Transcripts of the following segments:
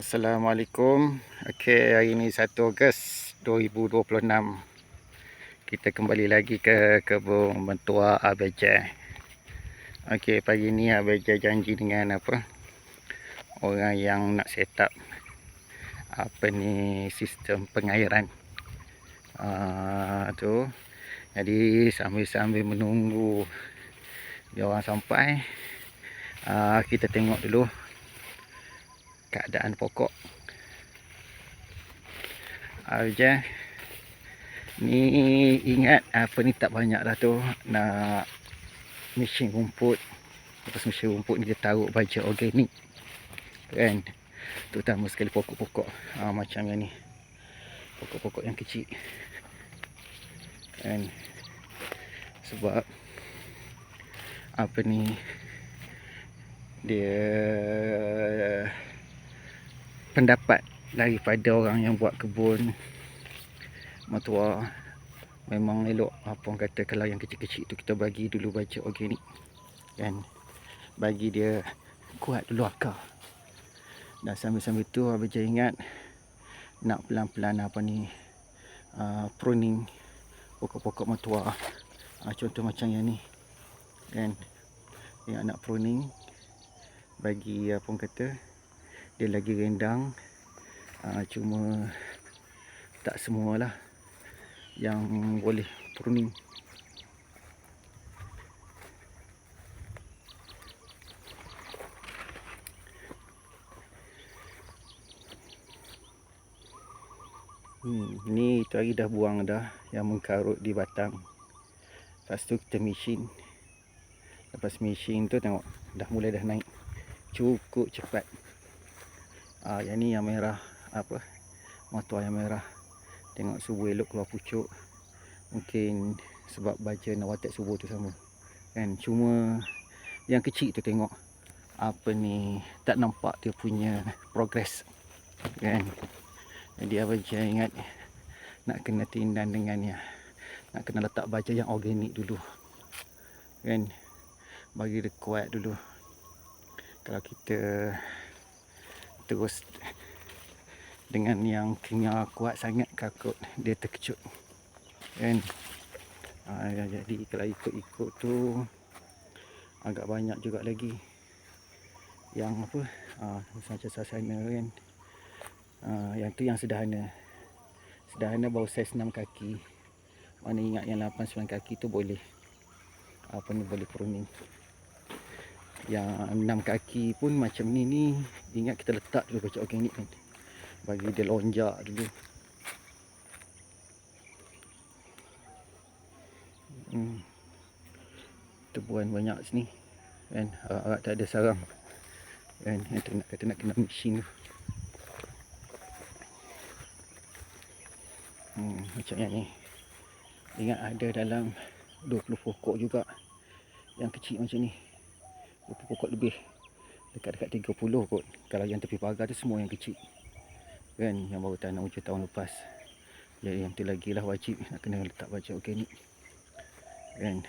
Assalamualaikum. Okey, hari ni 1 Ogos 2026. Kita kembali lagi ke kebun mentua Abang Jai. Okey, pagi ni Abang Jai janji dengan orang yang nak set up sistem pengairan. Tu. Jadi sambil-sambil menunggu dia orang sampai, kita tengok dulu keadaan pokok. Abang ni ingat ni tak banyak dah tu nak mesin rumput. Lepas mesin rumput ni dia taruh baja organik kan, terutama sekali pokok-pokok macam yang ni, pokok-pokok yang kecil kan. Sebab dia pendapat daripada orang yang buat kebun mertua, memang elok orang kata kalau yang kecil-kecil tu kita bagi dulu baja organik kan, bagi dia kuat dulu akar. Dan sambil-sambil tu Abang Jai ingat nak pelan-pelan pruning pokok-pokok mertua. Contoh macam yang ni kan, yang nak pruning bagi dia lagi rendang. Cuma tak semualah yang boleh pruning. Ni tu hari dah buang dah yang mengkarut di batang. Lepas tu kita mesin. Lepas mesin tu tengok dah mulai dah naik cukup cepat. Yang ni yang merah, mertua yang merah. Tengok subuh elok keluar pucuk. Mungkin sebab baja nak watak subuh tu sama kan. Cuma yang kecil tu tengok tak nampak dia punya progress kan. Jadi Abang Jai ingat nak kena tindan dengannya, nak kena letak baja yang organik dulu kan, bagi dia kuat dulu. Kalau kita terus dengan yang kena kuat sangat, takut dia terkejut kan. Jadi kalau ikut-ikut tu agak banyak juga lagi yang macam sasana kan. Yang tu yang sederhana baru saiz 6 kaki. Mana ingat yang 8-9 kaki tu boleh boleh pruning. Yang 6 kaki pun macam ni ingat kita letak dulu baja organik kan, bagi dia lonjak dulu. Tebuan banyak sini kan, harap tak ada sarang kan. Kata nak kena mesin tu. Macam yang ni, ingat ada dalam 20 pokok juga yang kecil macam ni, 20 pokok lebih, dekat-dekat 30 kot. Kalau yang tepi pagar tu semua yang kecil kan, yang baru tanam hujung tahun lepas. Jadi yang tu lagi lah wajib nak kena letak baja organik kan.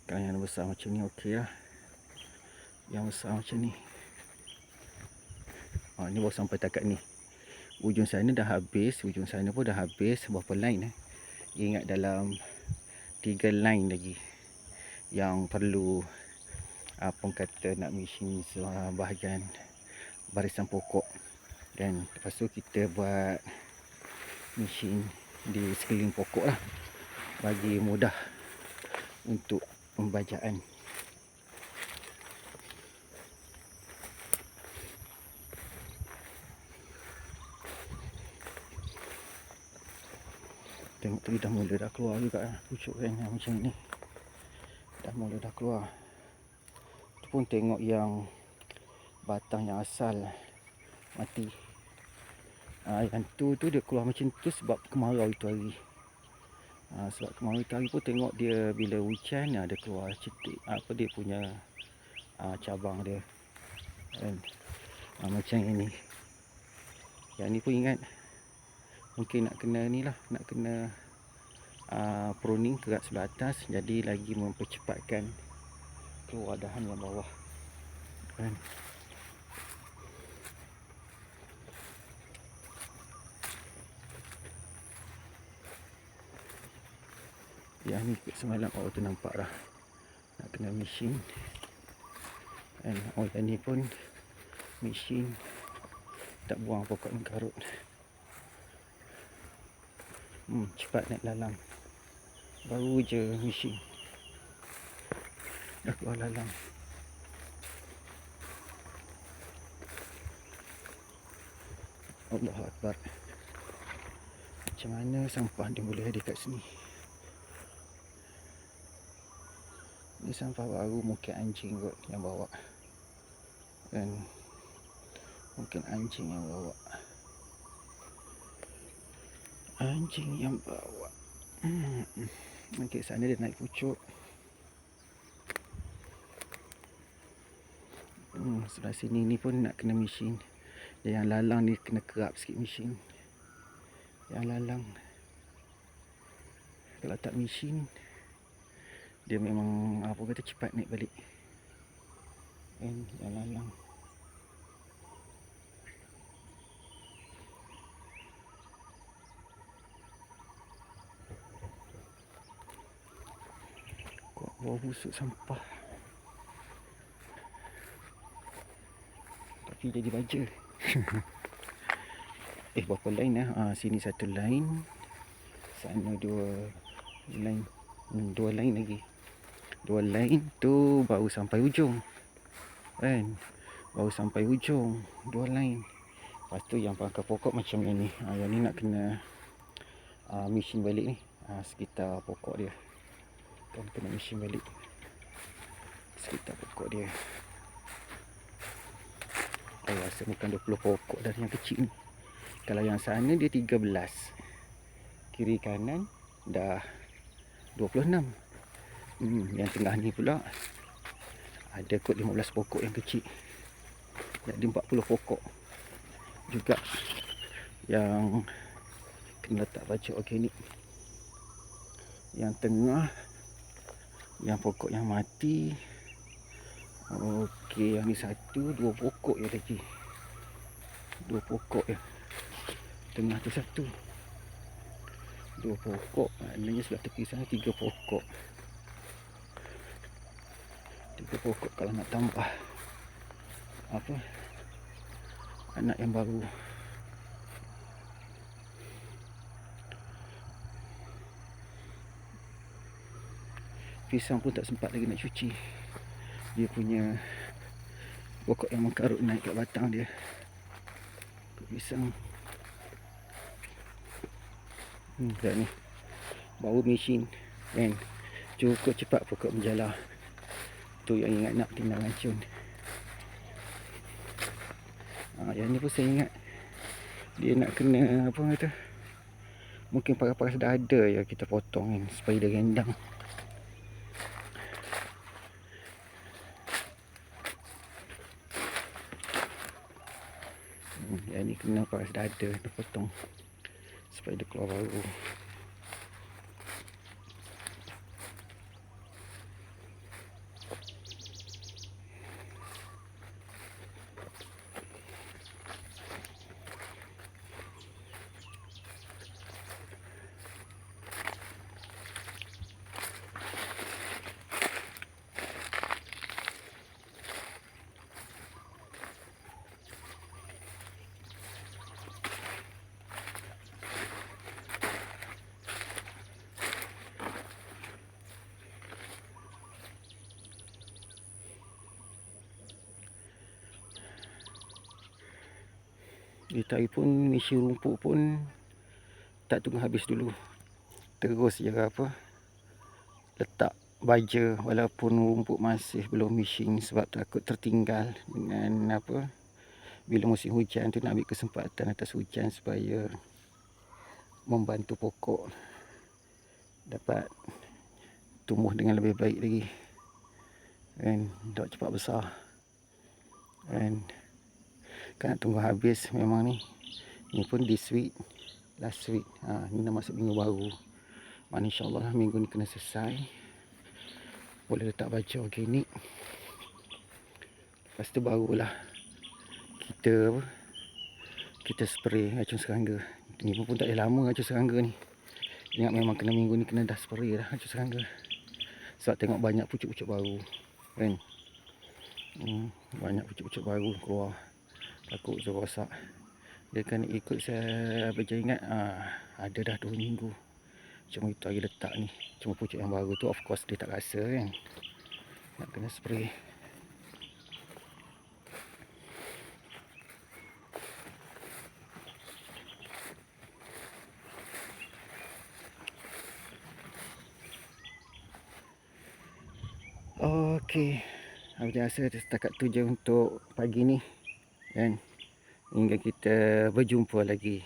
Kalau yang besar macam ni okey lah, yang besar macam ni. Ni baru sampai takat ni, ujung sana dah habis, ujung sana pun dah habis. Berapa line ingat dalam 3 line lagi yang perlu nak mesin bahagian barisan pokok dan lepas tu kita buat mesin di sekeliling pokok lah, bagi mudah untuk pembajaan. Tengok tadi dah mula dah keluar juga pucuk kan, macam ni dah mula dah keluar. Tu pun tengok yang batang yang asal mati. Yang tu dia keluar macam tu sebab kemarau itu hari. Sebab kemarau itu hari pun tengok dia bila hujan dia keluar cetik dia punya cabang dia kan. Macam ini. Yang ni pun ingat mungkin nak kena ni lah, nak kena pruning kerat sebelah atas, jadi lagi mempercepatkan keluar dahan yang bawah kan. Yang ni semalam awak tu nampak dah nak kena mesin. Dan yang ni pun mesin tak buang pokok mengkarut. Cepat naik lalang. Baru je mesin dah keluar lalang. Allahu Akbar. Macam mana sampah dia boleh ada kat sini? Ni sampah baru, mungkin anjing kot yang bawa. Dan mungkin anjing yang bawa. Anjing yang bawa. Mungkin sana dia naik pucuk. Sebelah sini ni pun nak kena mesin. Yang lalang ni kena kerap sikit mesin. Yang lalang, kalau tak mesin, dia memang apa kata cepat naik balik. Yang lalang. Kok bau busuk sampah. Tapi jadi baja. Berapa line lah? Sini satu line. Sana dua line. Dua line lagi. Dua line tu baru sampai ujung. Kan? Baru sampai ujung. Dua line. Lepas tu yang pangkal pokok macam yang ni. Yang ni nak kena mesin balik ni. Sekitar pokok dia. Kan kena mesin balik. Sekitar pokok dia. Saya rasa bukan 20 pokok dah yang kecil ni. Kalau yang sana dia 13. Kiri kanan dah 26. Yang tengah ni pula ada kot 15 pokok yang kecil. Jadi 40 pokok juga yang kena letak baju organik. Yang tengah, yang pokok yang mati. Okey, yang ni satu, dua pokok je lagi. Dua pokok je. Tengah tu satu. Dua pokok. Maknanya sebelah tepi sana 3 pokok. 3 pokok kalau nak tambah apa, anak yang baru. Pisang pun tak sempat lagi nak cuci. Dia punya pokok yang mengkarut naik kat batang dia. Pisang. Lihat ni. Baru mesin. Kan? Cukup cepat pokok menjala. Tu yang ingat nak tinggal racun. Yang ni pun saya ingat. Dia nak kena apa kata. Mungkin paras-paras dah ada ya kita potong kan. Supaya dia rendang. Yang ni kena paras dah ada. Kita potong. Supaya dia keluar baru. Dia tarik pun mesin rumput pun tak tunggu habis dulu. Terus je apa, letak baja walaupun rumput masih belum mesin sebab takut tertinggal dengan apa, bila musim hujan tu nak ambil kesempatan atas hujan supaya membantu pokok dapat tumbuh dengan lebih baik lagi. Dan dapat cepat besar. Dan kan nak tunggu habis memang ni. Ni pun this week, last week. Ni dah masuk minggu baru. Mana insyaAllah minggu ni kena selesai. Boleh letak baju organik. Lepas tu barulah kita apa, kita spray racun serangga. Ni pun tak ada lama racun serangga ni. Ingat memang kena minggu ni kena dah spray dah macam serangga. Sebab tengok banyak pucuk-pucuk baru kan. Banyak pucuk-pucuk baru keluar. Takut je rosak. Dia kan ikut saya baca ingat ada dah 2 minggu. Cuma itu lagi letak ni. Cuma pucuk yang baru tu of course dia tak rasa kan. Nak kena spray. Okey. Aku rasa setakat tu je untuk pagi ni kan. Hingga kita berjumpa lagi.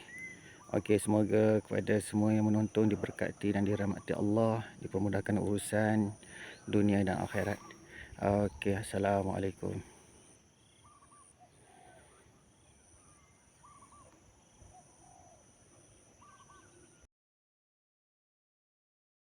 Okey, semoga kepada semua yang menonton diberkati dan dirahmati Allah, dipermudahkan urusan dunia dan akhirat. Okey, assalamualaikum.